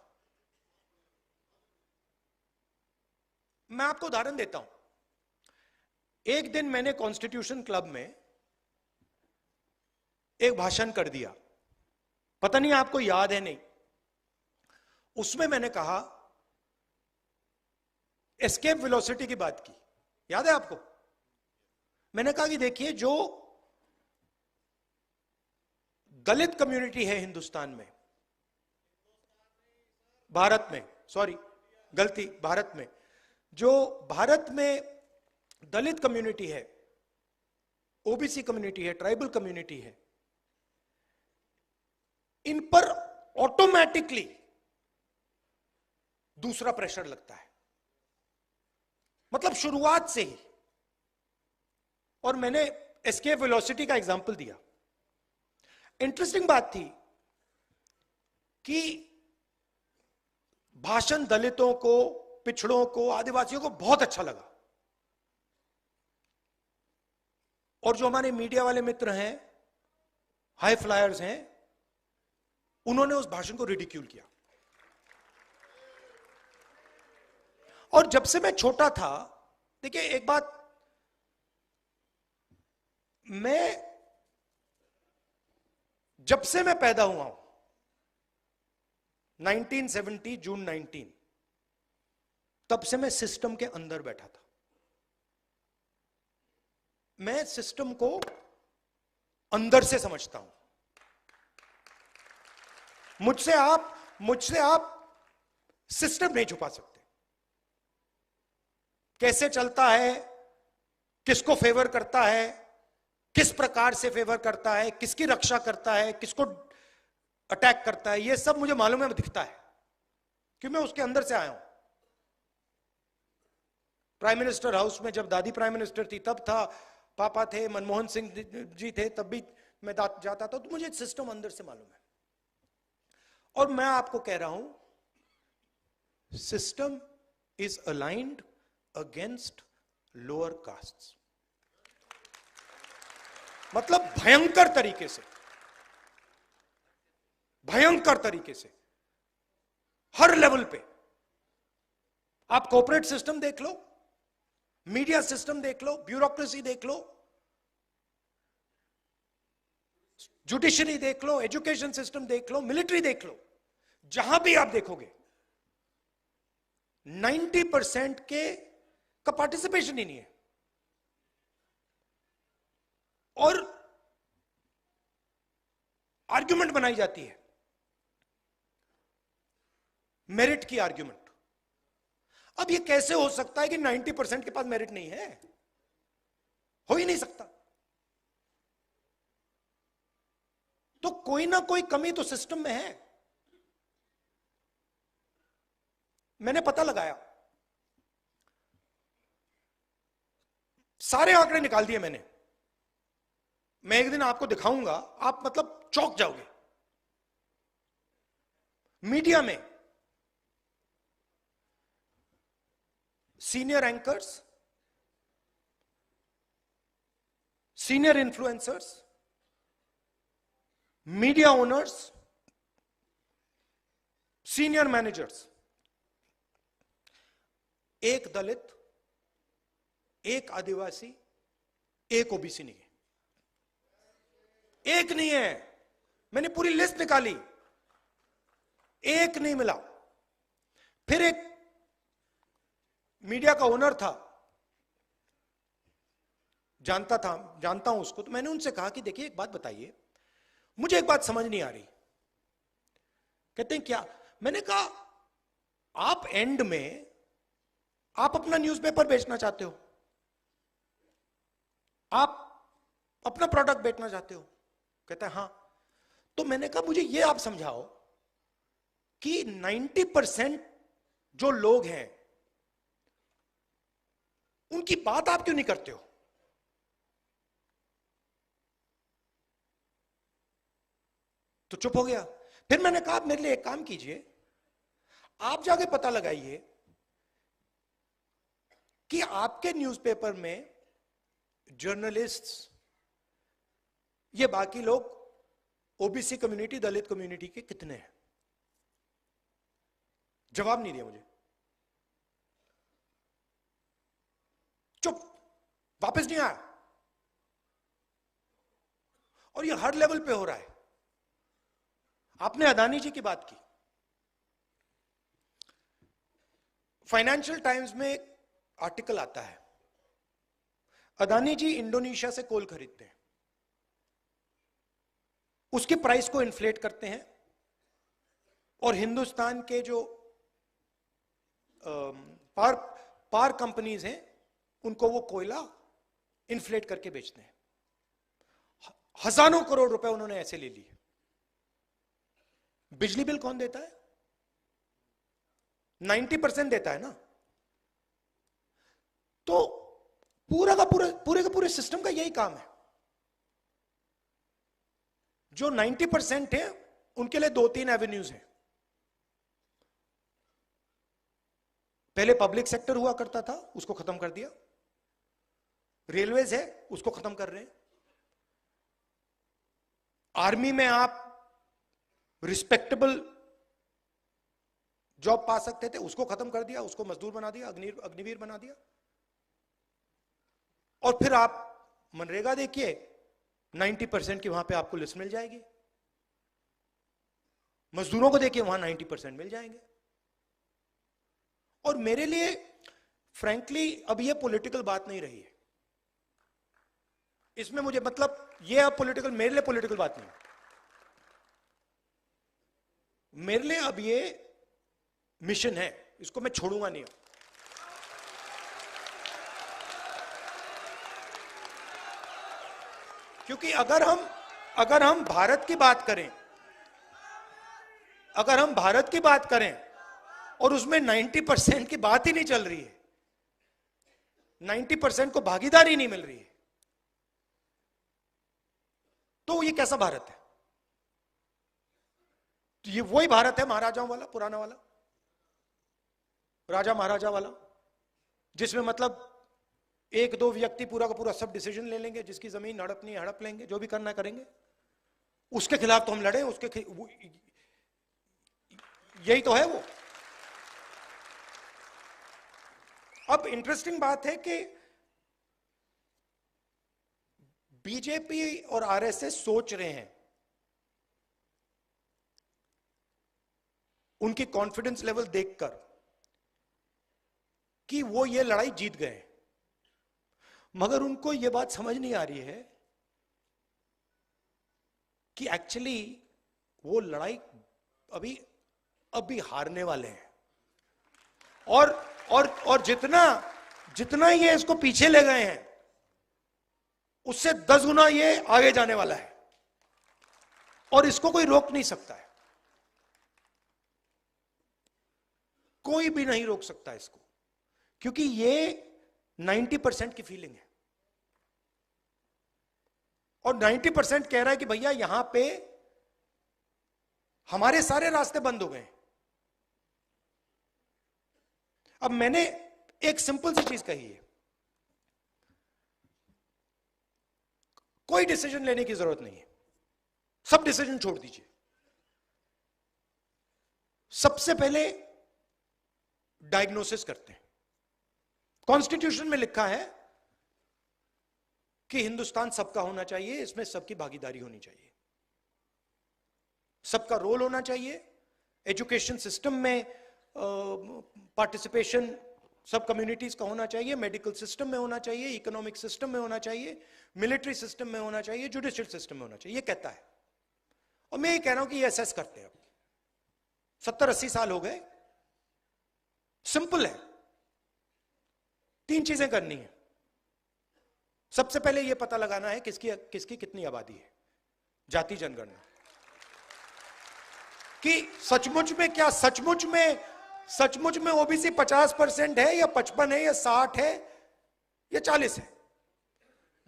मैं आपको उदाहरण देता हूं। एक दिन मैंने कॉन्स्टिट्यूशन क्लब में एक भाषण कर दिया, पता नहीं आपको याद है नहीं। उसमें मैंने कहा, एस्केप वेलोसिटी की बात की, याद है आपको? मैंने कहा कि देखिए, जो दलित कम्युनिटी है हिंदुस्तान में, भारत में, सॉरी गलती, भारत में, जो भारत में दलित कम्युनिटी है, ओबीसी कम्युनिटी है, ट्राइबल कम्युनिटी है, इन पर ऑटोमेटिकली दूसरा प्रेशर लगता है, मतलब शुरुआत से ही। और मैंने एस्केप वेलोसिटी का एग्जांपल दिया। इंटरेस्टिंग बात थी कि भाषण दलितों को, पिछड़ों को, आदिवासियों को बहुत अच्छा लगा, और जो हमारे मीडिया वाले मित्र हैं, हाई फ्लायर्स हैं, उन्होंने उस भाषण को रिडिक्यूल किया। और जब से मैं छोटा था, देखिए एक बात, मैं जब से मैं पैदा हुआ हूं 1970 जून 19, तब से मैं सिस्टम के अंदर बैठा था। मैं सिस्टम को अंदर से समझता हूं। मुझसे आप सिस्टम नहीं छुपा सकते। कैसे चलता है, किसको फेवर करता है, किस प्रकार से फेवर करता है, किसकी रक्षा करता है, किसको अटैक करता है, ये सब मुझे मालूम है, दिखता है, कि मैं उसके अंदर से आया हूं। प्राइम मिनिस्टर हाउस में जब दादी प्राइम मिनिस्टर थी तब था, पापा थे, मनमोहन सिंह जी थे, तब भी मैं जाता था, तो मुझे सिस्टम अंदर से मालूम है। और मैं आपको कह रहा हूं, system is aligned against lower castes, मतलब भयंकर तरीके से, हर लेवल पे। आप कॉर्पोरेट सिस्टम देख लो, मीडिया सिस्टम देख लो, ब्यूरोक्रेसी देख लो, जुडिशरी देख लो, एजुकेशन सिस्टम देख लो, मिलिट्री देख लो, जहां भी आप देखोगे 90% का पार्टिसिपेशन ही नहीं है। और आर्ग्यूमेंट बनाई जाती है, मेरिट की आर्ग्यूमेंट। अब ये कैसे हो सकता है कि 90% के पास मेरिट नहीं है? हो ही नहीं सकता। तो कोई ना कोई कमी तो सिस्टम में है। मैंने पता लगाया, सारे आंकड़े निकाल दिए मैंने। मैं एक दिन आपको दिखाऊंगा, आप मतलब चौंक जाओगे। मीडिया में senior anchors, senior influencers, media owners, senior managers, एक दलित, एक आदिवासी, एक ओबीसी नहीं है। एक नहीं है। मैंने पूरी लिस्ट निकाली, एक नहीं मिला। फिर एक मीडिया का ओनर था, जानता हूं उसको, तो मैंने उनसे कहा कि देखिए एक बात बताइए, मुझे एक बात समझ नहीं आ रही। कहते हैं क्या? मैंने कहा आप एंड में आप अपना न्यूज़पेपर बेचना चाहते हो, आप अपना प्रोडक्ट बेचना चाहते हो? कहता है हां। तो मैंने कहा मुझे ये आप समझाओ कि 90% जो लोग हैं उनकी बात आप क्यों नहीं करते हो? तो चुप हो गया। फिर मैंने कहा आप मेरे लिए एक काम कीजिए, आप जाके पता लगाइए कि आपके न्यूज़पेपर में जर्नलिस्ट्स, ये बाकी लोग ओबीसी कम्युनिटी, दलित कम्युनिटी के कितने हैं? जवाब नहीं दिया मुझे, चुप, वापस नहीं आया। और ये हर लेवल पे हो रहा है। आपने अदानी जी की बात की। फाइनेंशियल टाइम्स में एक आर्टिकल आता है, अदानी जी इंडोनेशिया से कोल खरीदते हैं, उसके प्राइस को इन्फ्लेट करते हैं, और हिंदुस्तान के जो पावर कंपनीज हैं उनको वो कोयला इन्फ्लेट करके बेचते हैं। हजारों करोड़ रुपए उन्होंने ऐसे ले लिए। बिजली बिल कौन देता है? 90% देता है ना। तो पूरे का पूरे सिस्टम का यही काम है। जो 90% है उनके लिए 2-3 एवेन्यूज हैं। पहले पब्लिक सेक्टर हुआ करता था, उसको खत्म कर दिया। रेलवेज है, उसको खत्म कर रहे हैं। आर्मी में आप रिस्पेक्टेबल जॉब पा सकते थे उसको खत्म कर दिया, उसको मजदूर बना दिया, अग्निवीर बना दिया। और फिर आप मनरेगा देखिए, 90% की वहां पे आपको लिस्ट मिल जाएगी। मजदूरों को देखिए, वहां 90% मिल जाएंगे। और मेरे लिए फ्रैंकली अब ये पॉलिटिकल बात नहीं रही है इसमें, मुझे मतलब ये अब पॉलिटिकल, मेरे लिए पॉलिटिकल बात नहीं। मेरे लिए अब ये मिशन है, इसको मैं छोड़ूंगा नहीं। क्योंकि अगर हम भारत की बात करें, अगर हम भारत की बात करें और उसमें 90% की बात ही नहीं चल रही है, 90% को भागीदारी नहीं मिल रही है, तो ये कैसा भारत है? तो ये वही भारत है महाराजाओं वाला, पुराना वाला, राजा महाराजा वाला, जिसमें मतलब एक दो व्यक्ति पूरा का पूरा सब डिसीजन ले लेंगे, जिसकी जमीन हड़पनी है हड़प लेंगे, जो भी करना करेंगे, उसके खिलाफ तो हम लड़े, यही तो है वो। अब इंटरेस्टिंग बात है कि बीजेपी और आरएसएस सोच रहे हैं, उनकी कॉन्फिडेंस लेवल देखकर, कि वो ये लड़ाई जीत गए, मगर उनको ये बात समझ नहीं आ रही है कि एक्चुअली वो लड़ाई अभी हारने वाले हैं। और जितना ये इसको पीछे ले गए हैं, उससे 10 गुना ये आगे जाने वाला है, और इसको कोई रोक नहीं सकता है, कोई भी नहीं रोक सकता इसको, क्योंकि ये 90% की फीलिंग है। और 90% कह रहा है कि भैया यहां पे हमारे सारे रास्ते बंद हो गए। अब मैंने एक सिंपल सी चीज कही है, कोई डिसीजन लेने की जरूरत नहीं है, सब डिसीजन छोड़ दीजिए। सबसे पहले डायग्नोसिस करते हैं। कॉन्स्टिट्यूशन में लिखा है कि हिंदुस्तान सबका होना चाहिए, इसमें सबकी भागीदारी होनी चाहिए, सबका रोल होना चाहिए। एजुकेशन सिस्टम में पार्टिसिपेशन सब कम्युनिटीज का होना चाहिए, मेडिकल सिस्टम में होना चाहिए, इकोनॉमिक सिस्टम में होना चाहिए, मिलिट्री सिस्टम में होना चाहिए, जुडिशियल सिस्टम में होना चाहिए, ये कहता है। और मैं ये कह रहा हूं कि ये असेस करते हैं। अब 70-80 साल हो गए, सिंपल है, 3 चीजें करनी है। सबसे पहले यह पता लगाना है किसकी कितनी आबादी है, जाति जनगणना, कि सचमुच में ओबीसी 50% है या 55 है या 60 है या 40 है,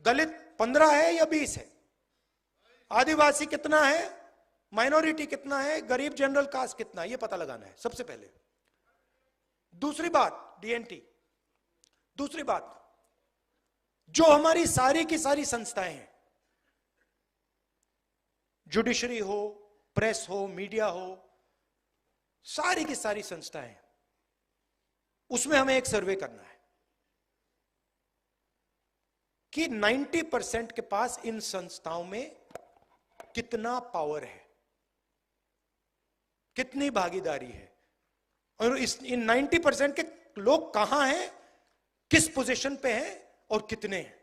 दलित 15 है या 20 है, आदिवासी कितना है, माइनॉरिटी कितना है, गरीब जनरल कास्ट कितना है, यह पता लगाना है सबसे पहले। दूसरी बात डीएनटी। दूसरी बात, जो हमारी सारी की सारी संस्थाएं हैं, जुडिशरी हो, प्रेस हो, मीडिया हो, सारी की सारी संस्थाएं, उसमें हमें एक सर्वे करना है कि 90% के पास इन संस्थाओं में कितना पावर है, कितनी भागीदारी है, और इन 90% के लोग कहां हैं, किस पोजीशन पे हैं और कितने हैं।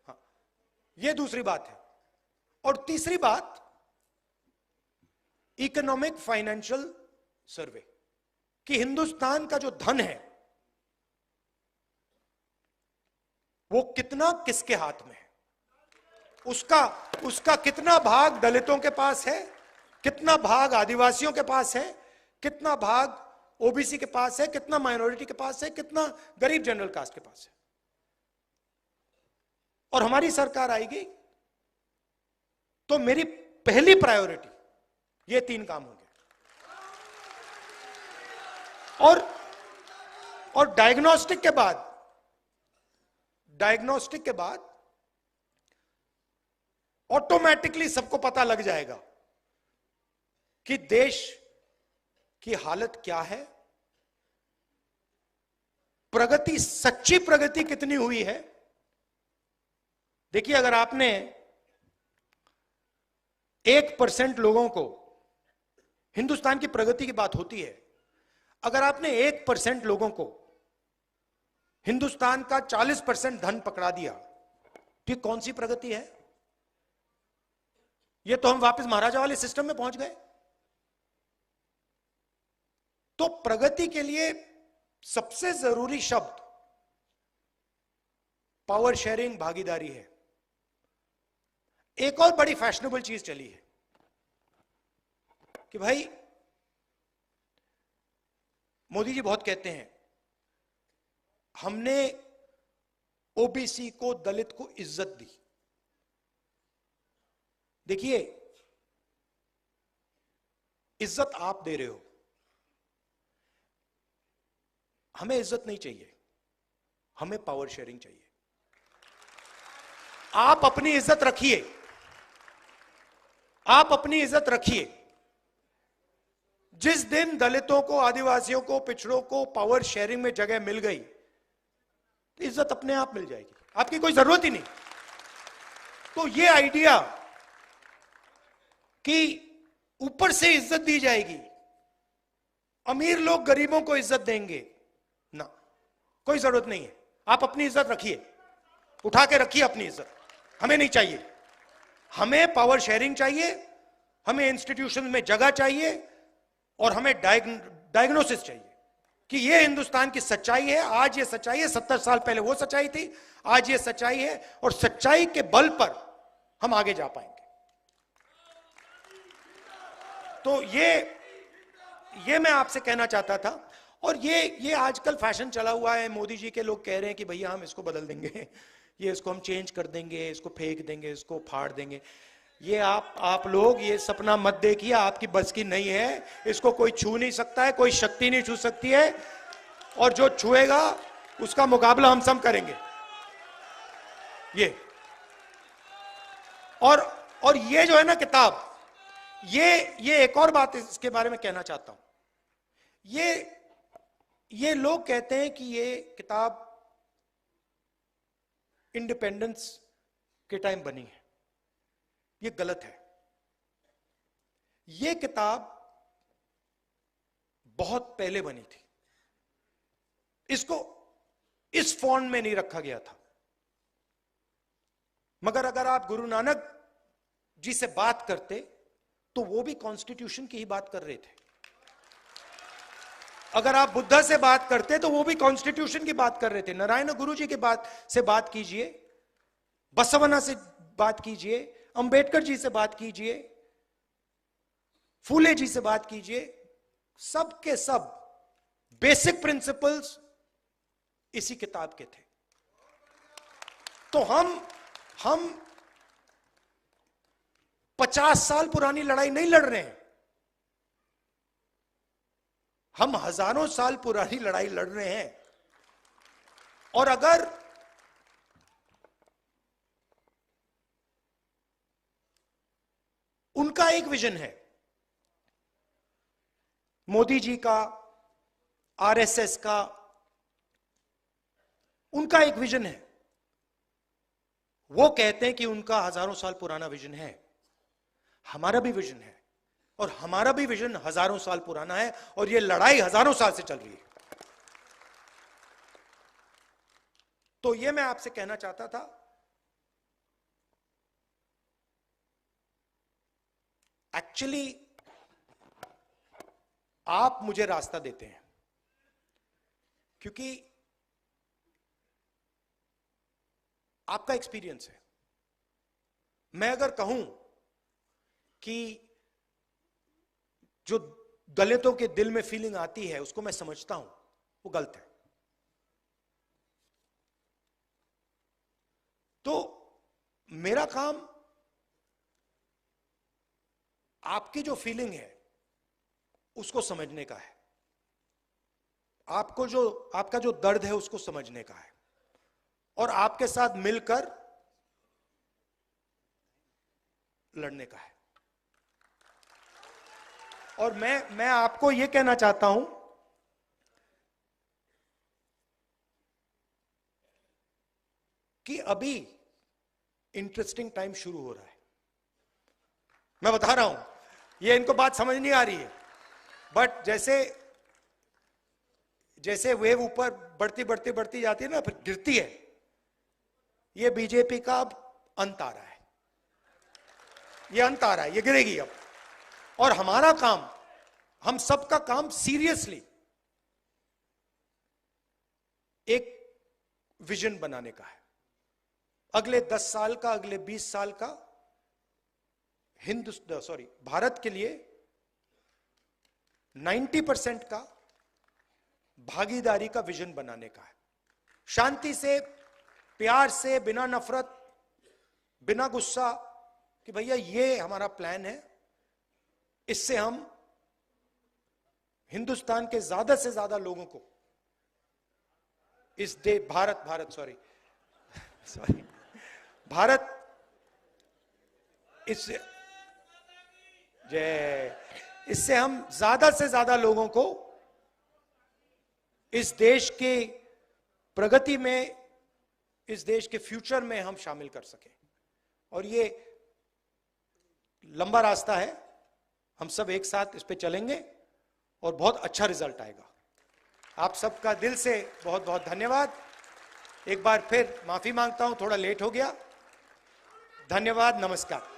हाँ, यह दूसरी बात है। और तीसरी बात, इकोनॉमिक फाइनेंशियल सर्वे, कि हिंदुस्तान का जो धन है वो कितना किसके हाथ में है, उसका कितना भाग दलितों के पास है, कितना भाग आदिवासियों के पास है, कितना भाग ओबीसी के पास है, कितना माइनॉरिटी के पास है, कितना गरीब जनरल कास्ट के पास है। और हमारी सरकार आएगी तो मेरी पहली प्रायोरिटी ये 3 काम होंगे। और डायग्नोस्टिक के बाद ऑटोमेटिकली सबको पता लग जाएगा कि देश की हालत क्या है, प्रगति, सच्ची प्रगति कितनी हुई है। देखिए, अगर आपने 1% लोगों को, हिंदुस्तान की प्रगति की बात होती है, अगर आपने 1% लोगों को हिंदुस्तान का 40% धन पकड़ा दिया, तो ये कौन सी प्रगति है? ये तो हम वापस महाराजा वाले सिस्टम में पहुंच गए। तो प्रगति के लिए सबसे जरूरी शब्द पावर शेयरिंग, भागीदारी है। एक और बड़ी फैशनेबल चीज चली है कि भाई मोदी जी बहुत कहते हैं हमने ओबीसी को, दलित को इज्जत दी। देखिए, इज्जत आप दे रहे हो, हमें इज्जत नहीं चाहिए, हमें पावर शेयरिंग चाहिए। आप अपनी इज्जत रखिए, आप अपनी इज्जत रखिए। जिस दिन दलितों को, आदिवासियों को, पिछड़ों को पावर शेयरिंग में जगह मिल गई, तो इज्जत अपने आप मिल जाएगी, आपकी कोई जरूरत ही नहीं। तो ये आइडिया कि ऊपर से इज्जत दी जाएगी, अमीर लोग गरीबों को इज्जत देंगे, ना, कोई जरूरत नहीं है। आप अपनी इज्जत रखिए, उठा के रखिए अपनी इज्जत, हमें नहीं चाहिए। हमें पावर शेयरिंग चाहिए, हमें इंस्टीट्यूशन में जगह चाहिए, और हमें डायग्नोसिस चाहिए कि ये हिंदुस्तान की सच्चाई है। आज ये सच्चाई है, 70 साल पहले वो सच्चाई थी, आज ये सच्चाई है, और सच्चाई के बल पर हम आगे जा पाएंगे। तो ये मैं आपसे कहना चाहता था। और ये आजकल फैशन चला हुआ है, मोदी जी के लोग कह रहे हैं कि भैया हम इसको बदल देंगे, ये इसको हम चेंज कर देंगे, इसको फेंक देंगे, इसको फाड़ देंगे। ये आप लोग ये सपना मत देखिए, आपकी बस की नहीं है। इसको कोई छू नहीं सकता है, कोई शक्ति नहीं छू सकती है, और जो छुएगा उसका मुकाबला हम सब करेंगे। ये और ये जो है ना किताब, ये एक और बात इसके बारे में कहना चाहता हूं। ये लोग कहते हैं कि ये किताब इंडिपेंडेंस के टाइम बनी है, ये गलत है। ये किताब बहुत पहले बनी थी, इसको इस फॉन्ट में नहीं रखा गया था। मगर अगर आप गुरु नानक जी से बात करते तो वो भी कॉन्स्टिट्यूशन की ही बात कर रहे थे। अगर आप बुद्धा से बात करते तो वो भी कॉन्स्टिट्यूशन की बात कर रहे थे। नारायण गुरु जी के बात कीजिए, बसवना से बात कीजिए, अंबेडकर जी से बात कीजिए, फूले जी से बात कीजिए, सब के सब बेसिक प्रिंसिपल्स इसी किताब के थे। तो हम 50 साल पुरानी लड़ाई नहीं लड़ रहे हैं, हम हजारों साल पुरानी लड़ाई लड़ रहे हैं। और अगर उनका एक विजन है, मोदी जी का, आरएसएस का, उनका एक विजन है। वो कहते हैं कि उनका हजारों साल पुराना विजन है, हमारा भी विजन है, और हमारा भी विजन हजारों साल पुराना है, और ये लड़ाई हजारों साल से चल रही है। तो ये मैं आपसे कहना चाहता था। एक्चुअली आप मुझे रास्ता देते हैं, क्योंकि आपका एक्सपीरियंस है। मैं अगर कहूं कि जो दलितों के दिल में फीलिंग आती है उसको मैं समझता हूं, वो गलत है। तो मेरा काम आपकी जो फीलिंग है उसको समझने का है, आपका जो दर्द है उसको समझने का है, और आपके साथ मिलकर लड़ने का है। और मैं आपको यह कहना चाहता हूं कि अभी इंटरेस्टिंग टाइम शुरू हो रहा है। मैं बता रहा हूं, ये इनको बात समझ नहीं आ रही है, बट जैसे वेव ऊपर बढ़ती बढ़ती बढ़ती जाती है ना, फिर गिरती है। ये बीजेपी का अब अंत आ रहा है, ये अंत आ रहा है, ये गिरेगी अब। और हमारा काम, हम सबका काम सीरियसली एक विजन बनाने का है। अगले 10 साल का, अगले 20 साल का भारत के लिए 90% का भागीदारी का विजन बनाने का है। शांति से, प्यार से, बिना नफरत, बिना गुस्सा, कि भैया ये हमारा प्लान है, इससे हम हिंदुस्तान के ज्यादा से ज्यादा लोगों को इस इससे हम ज्यादा से ज्यादा लोगों को इस देश की प्रगति में, इस देश के फ्यूचर में हम शामिल कर सकें। और ये लंबा रास्ता है, हम सब एक साथ इस पे चलेंगे और बहुत अच्छा रिजल्ट आएगा। आप सबका दिल से बहुत बहुत धन्यवाद। एक बार फिर माफी मांगता हूं, थोड़ा लेट हो गया। धन्यवाद, नमस्कार।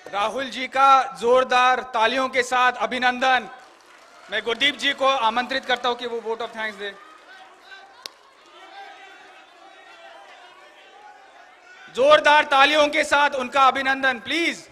राहुल जी का जोरदार तालियों के साथ अभिनंदन। मैं गुरदीप जी को आमंत्रित करता हूं कि वो वोट ऑफ थैंक्स दे। जोरदार तालियों के साथ उनका अभिनंदन प्लीज।